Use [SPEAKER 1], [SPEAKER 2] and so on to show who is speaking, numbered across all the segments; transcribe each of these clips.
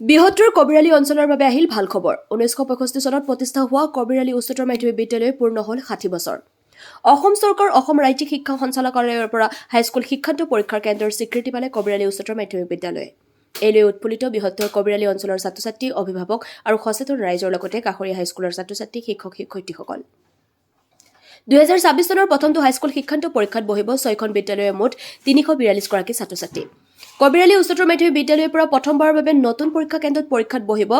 [SPEAKER 1] বৃহত্তৰ কবিৰালী অঞ্চলৰ বাবে আহিল ভাল খবৰ 1965 চনত প্ৰতিষ্ঠা হোৱা কবিৰালী উচ্চতৰ মাধ্যমিক বিদ্যালয় পূৰ্ণ হ'ল 60 বছৰ অসম চৰকাৰ অসম ৰাজ্যিক শিক্ষা সঞ্চালকালয়ৰ পৰা হাইস্কুল শিক্ষান্ত পৰীক্ষাৰ কেন্দ্ৰৰ স্বীকৃতি পালে কবিৰালী উচ্চতৰ মাধ্যমিক বিদ্যালয় এলৈ উৎফুল্লিত বৃহত্তৰ কবিৰালী অঞ্চলৰ ছাত্ৰ-ছাত্ৰী অভিভাৱক আৰু সচেতন ৰাইজৰ লগতে কাষৰীয়া হাইস্কুলৰ ছাত্ৰ-ছাত্ৰী শিক্ষক শিক্ষয়িত্ৰীসকল 2026 চনৰ প্ৰথমটো হাইস্কুল শিক্ষান্ত পৰীক্ষাত বহিব 6খন বিদ্যালয়ৰ মুঠ 342 গৰাকী ছাত্ৰ-ছাত্ৰী কবিৰালী উচ্চতৰ মাধ্যমিক বিদ্যালয়ৰ পৰা প্ৰথমবাৰৰ বাবে নতুন পৰীক্ষা কেন্দ্ৰত পৰীক্ষাত বহিব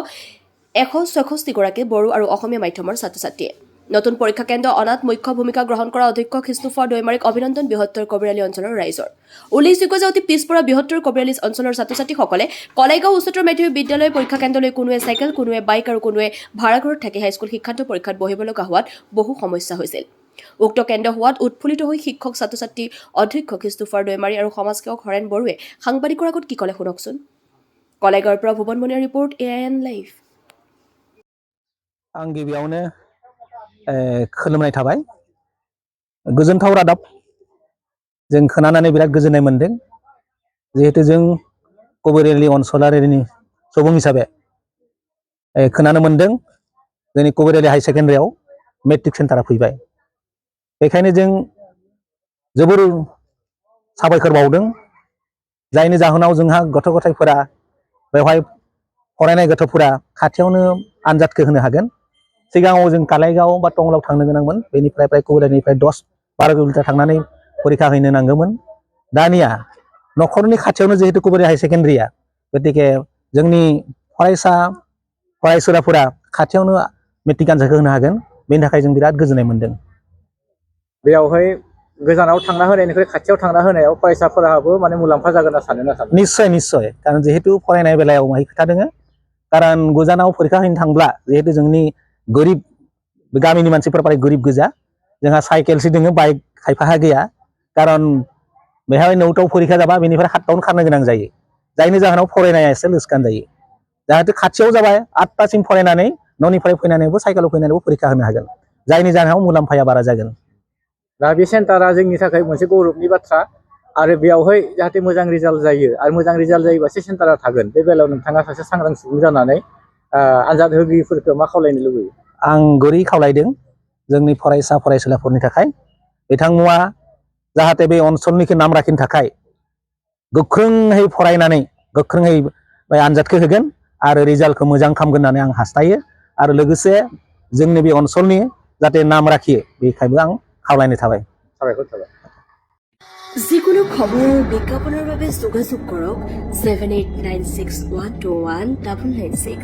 [SPEAKER 1] 166 গৰাকী বড়ো আৰু অসমীয়া মাধ্যমৰ ছাত্ৰ-ছাত্ৰীয়ে নতুন পৰীক্ষা কেন্দ্ৰ অনাত মুখ্য ভূমিকা গ্ৰহণ কৰা অধ্যক্ষ খ্ৰীষ্টোফাৰ দৈমাৰীক অভিনন্দন বৃহত্তৰ কবিৰালী অঞ্চলৰ ৰাইজৰ উল্লেখযোগ্য যে অতি পিছপৰা বৃহত্তৰ কবিৰালী অঞ্চলৰ ছাত্ৰ-ছাত্ৰীসকলে কলাইগাঁও উচ্চতৰ মাধ্যমিক বিদ্যালয় পৰীক্ষা কেন্দ্ৰলৈ কোনোৱে চাইকেল কোনোৱে বাইক আৰু কোনোৱে ভাড়াঘৰত থাকি হাইস্কুল শিক্ষান্ত পৰীক্ষাত বহিব লগা হোৱাত বহু সমস্যা হৈছিল উক্ত কেন্দ্ৰ হোৱাত উৎফুল্লিত হৈ শিক্ষক ছাত্ৰ-ছাত্ৰী অধ্যক্ষ খ্ৰীষ্টোফাৰ দৈমাৰী আৰু সমাজসেৱক হৰেণ বৰুৱে সাংবাদিকৰ আগত কি ক'লে শুনকচোন কলাইগাঁৱৰ পৰা ভুৱন মণিৰ ৰিপৰ্ট AIN লাইভ
[SPEAKER 2] आं गिबियावनो खुलुमनाय थाबाय गोजोनथाव रादाब जों खोनानानै बिराद गोजोननाय मोनदों जिहेतु जों कबिराली ओनसोलारिनि सुबुं हिसाबै खोनानो मोनदों जोंनि कबिराली हाई सेकेन्डारियाव मेट्रिक सेन्टारा फैबाय बेखायनो जों जोबोर साबायखर बावदों जायनि जाहोनाव जोंहा गथ' गथायफोरा बेवहाय फरायनाय गथ'फोरा खाथियावनो आनजादखौ होनो हागोन सिगाङाव जों कालाइगाव बा टंलायाव थांनो गोनांमोन बेनिफ्राय प्राय कबिरालीनिफ्राय 10-12 किल'मिटार थांनानै परीक्षा हैनो नांगौमोन दानिया न'खरनि खाथियावनो जिहेतु कबिराली हाई सेकेन्डारिया गतिके जोंनि फरायसुलाफोरा खाथियावनो मेट्रिक आनजादखौ होनो हागोन बेनि थाखाय जों बिराद गोजोननाय मोनदों
[SPEAKER 3] बेयावहाय गोजानाव थांना होनायनिफ्राय खाथियाव थांना होनायाव फरायसाफोराबो माने मुलाम्फा जागोन होनना सानो ना सानो
[SPEAKER 2] निश्चय कारण जिहेतु फरायनाय बेलायाव माहि खोथा दोङो कारण गोजानाव परीक्षा हैनो थांब्ला जिहेतु जोंनि गरिब गामिनि मानसिफोरा प्राय गरिब गोजा जोंहा साइकेलसो दोङो बाइक खायफाहा गैया कारण बेहाय 9टाव परीक्षा जाबा बेनिफ्राय 7टावनो खारनो गोनां जायो जायनि जाहोनाव फरायनाया एसे लोसकान जायो जाहाथे खाथियाव जाबाय 8टासिम फरायनानै न'निफ्राय फैनानैबो साइकेलाव फैनानैबो परीक्षा होनो हागोन जायनि जाहोनाव मुलाम्फाया बारा जागोन
[SPEAKER 3] दा बे सेन्टारा जोंनि थाखाय मोनसे गौरबनि बाथ्रा आरो बेयावहाय जाहाथे मोजां रिजाल्ट जायो आरो मोजां रिजाल्ट जायोबासो सेन्टारा थागोन बे बेलायाव नोंथाङा सासे सांग्रां सुबुं जानानै आनजाद होगिरिफोरखौ मा खावलायनो लुबैयो
[SPEAKER 2] आं गुरै खावलायदों जोंनि फरायसा फरायसुलाफोरनि थाखाय बिथांमोना जाहाथे बे ओनसोलनिखौ नाम लाखिनो थाखाय गोख्रोङै फरायनानै गोख्रोङै आनजादखौ होगोन आरो रिजाल्टखौ मोजां खालामगोन होननानै आं हास्थायो आरो लोगोसे जोंनि बे ओनसोलनि जाहाथे नाम लाखियो बेखायनो आं खावलायनाय थाबाय
[SPEAKER 3] साबायखर थाबाय
[SPEAKER 1] যিকোনো খবৰ বিজ্ঞাপনৰ বাবে যোগাযোগ কৰক 7896121996